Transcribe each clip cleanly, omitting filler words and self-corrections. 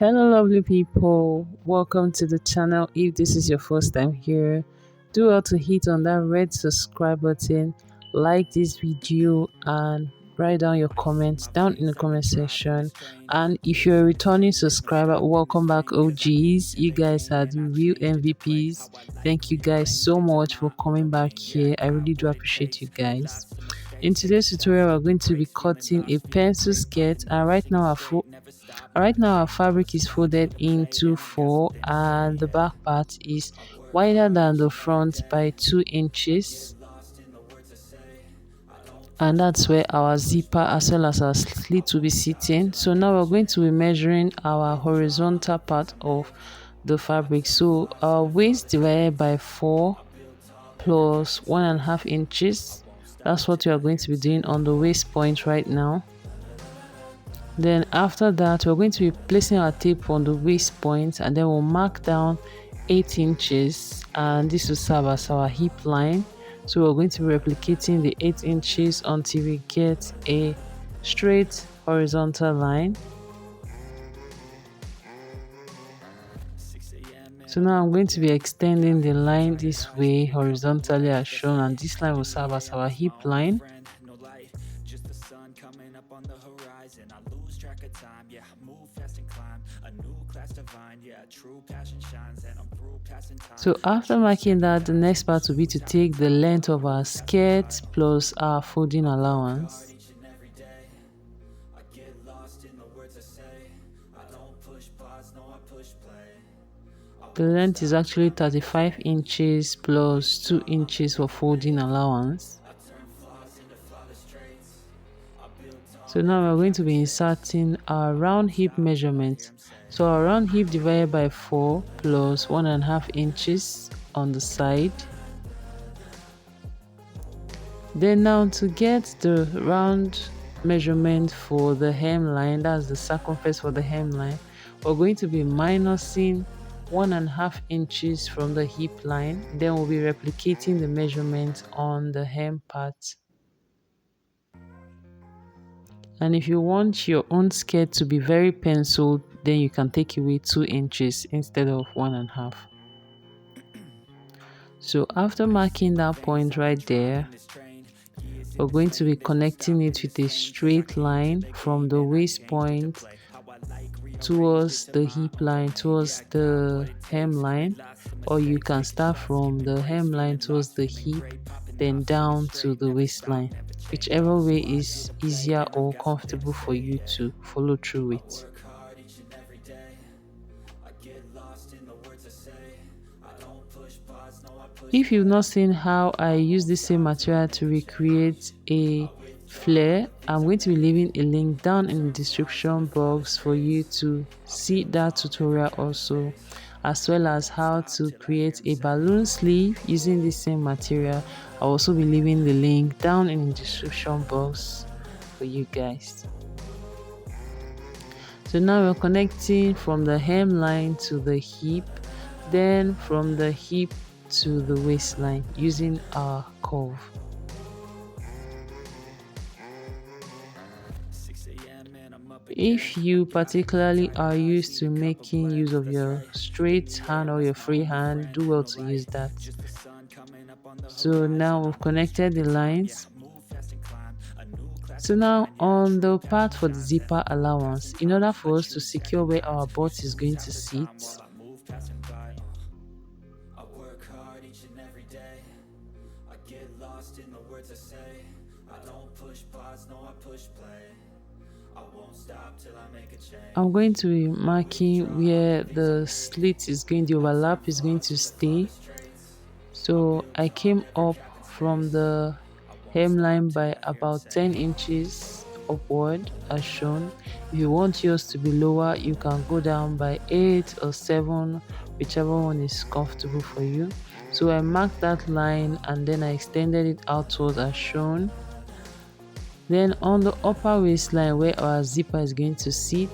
Hello, lovely people. Welcome to the channel. If this is your first time here, do well to hit on that red subscribe button, like this video, and write down your comments down in the comment section. And if you're a returning subscriber, welcome back, OGs. You guys are the real MVPs. Thank you guys so much for coming back here. I really do appreciate you guys. In today's tutorial, we're going to be cutting a pencil skirt, and right now our fabric is folded into four, and the back part is wider than the front by 2 inches, and that's where our zipper as well as our slit will be sitting. So now we're going to be measuring our horizontal part of the fabric. So our waist divided by 4 plus 1.5 inches. That's what we are going to be doing on the waist point right now. Then after that, we're going to be placing our tape on the waist point, and then we'll mark down 8 inches, and this will serve as our hip line. So we're going to be replicating the 8 inches until we get a straight horizontal line. So now I'm going to be extending the line this way horizontally as shown, and this line will serve as our hip line. So after marking that, the next part will be to take the length of our skirt plus our folding allowance. The length is actually 35 inches plus 2 inches for folding allowance. So now we're going to be inserting our round hip measurement. So our round hip divided by 4 plus 1.5 inches on the side. Then now to get the round measurement for the hemline, that's the circumference for the hemline, we're going to be minusing 1.5 inches from the hip line. Then we'll be replicating the measurement on the hem part. And if you want your own skirt to be very penciled, then you can take away 2 inches instead of 1.5. So after marking that point right there, we're going to be connecting it with a straight line from the waist point towards the hip line, towards the hemline, or you can start from the hemline towards the hip, then down to the waistline, whichever way is easier or comfortable for you to follow through with. If you've not seen how I use the same material to recreate a flare, I'm going to be leaving a link down in the description box for you to see that tutorial also, as well as how to create a balloon sleeve using the same material. I'll also be leaving the link down in the description box for you guys. So now we're connecting from the hemline to the hip, then from the hip to the waistline using our curve. If you particularly are used to making use of your straight hand or your free hand, do well to use that. So now we've connected the lines. So now on the part for the zipper allowance, in order for us to secure where our butt is going to sit, I'm going to be marking where the slit is going, the overlap is going to stay. So I came up from the hemline by about 10 inches upward as shown. If you want yours to be lower, you can go down by 8 or 7, whichever one is comfortable for you. So I marked that line and then I extended it outwards as shown. Then on the upper waistline where our zipper is going to sit,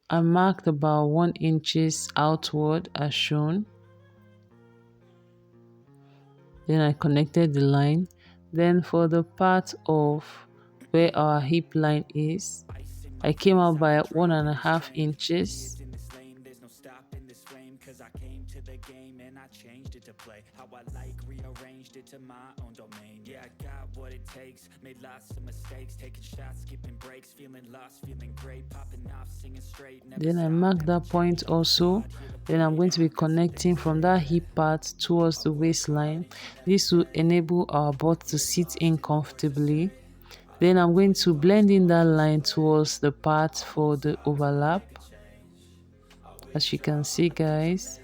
I marked about 1 inches outward as shown. Then I connected the line. Then for the part of where our hip line is, I came out by 1.5 inches. Cause I came to the game and I changed it to play how I like, rearranged it to my own domain. Yeah, I got what it takes, made lots of mistakes, taking shots, skipping breaks, feeling lost, feeling great, popping off, singing straight, never Then I stop, mark never that point change. All the also. squad here to Then I'm play, going to and be I've got some connecting things to from that say. hip part towards the waistline. This will enable our butt to sit in comfortably. Then I'm going to blend in that line towards the part for the overlap. As you can see, guys,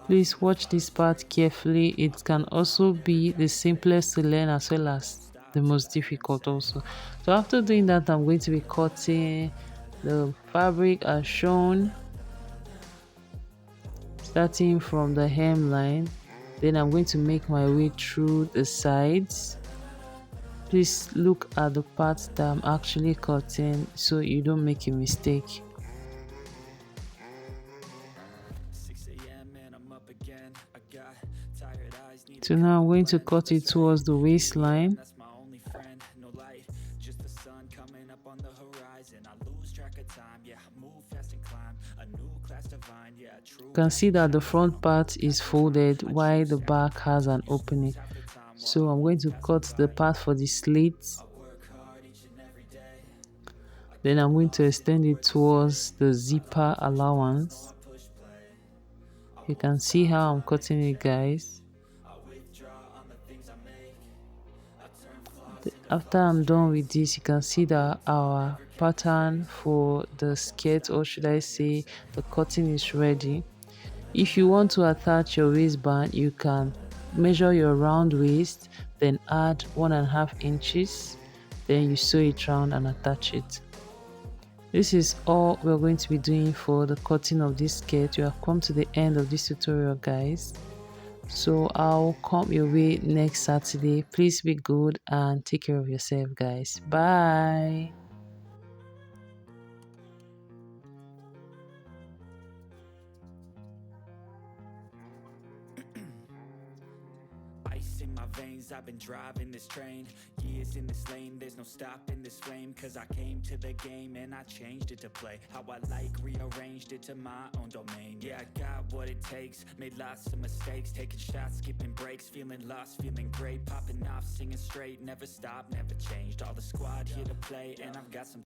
please watch this part carefully. It can also be the simplest to learn as well as the most difficult also. So after doing that, I'm going to be cutting the fabric as shown, starting from the hemline. Then I'm going to make my way through the sides. Please look at the parts that I'm actually cutting so you don't make a mistake. 6 a.m. and I'm up again. I got tired eyes, need a So now I'm couple going to blends. cut it That's right. towards the 3 a.m. waistline. That's my only friend. No light, just the sun coming up on the horizon. I lose track of time. Yeah, I move fast and climb a new class divine. Yeah, true You can see passion that the shine. Yeah, front my own part is path to climb. folded I while choose the back has an sacrifice. You opening. lose half the time while So I I'm going move to passing cut the by. part for the slits. I work hard each and every day. I Then get I'm going to lost in the extend it words you say. towards the I zipper don't push pause, no, allowance. I push play. I You won't can see stop how till I'm I make a cutting it, change. guys. I withdraw on the things I make. I turn flaws into After flawless I'm done with traits. this, you can I see that move on, our never catching pattern strays. for I the won't skirt, stop or should till I I hear 'em say say, the cutting is ready. If you want to attach your waistband, you can measure your round waist, then add 1.5 inches, then you sew it round and attach it. This is all we're going to be doing for the cutting of this skirt. You have come to the end of this tutorial, guys. So I'll come your way next Saturday. Please be good and take care of yourself, guys. Bye. Ice in my veins, I've been driving this train. Years in this lane, there's no stopping this flame. Cause I came to the game and I changed it to play how I like, rearranged it to my own domain. Yeah, I got what it takes, made lots of mistakes, taking shots, skipping breaks, feeling lost, feeling great, popping off, singing straight, never stop, never changed. All the squad here to play, and I've got some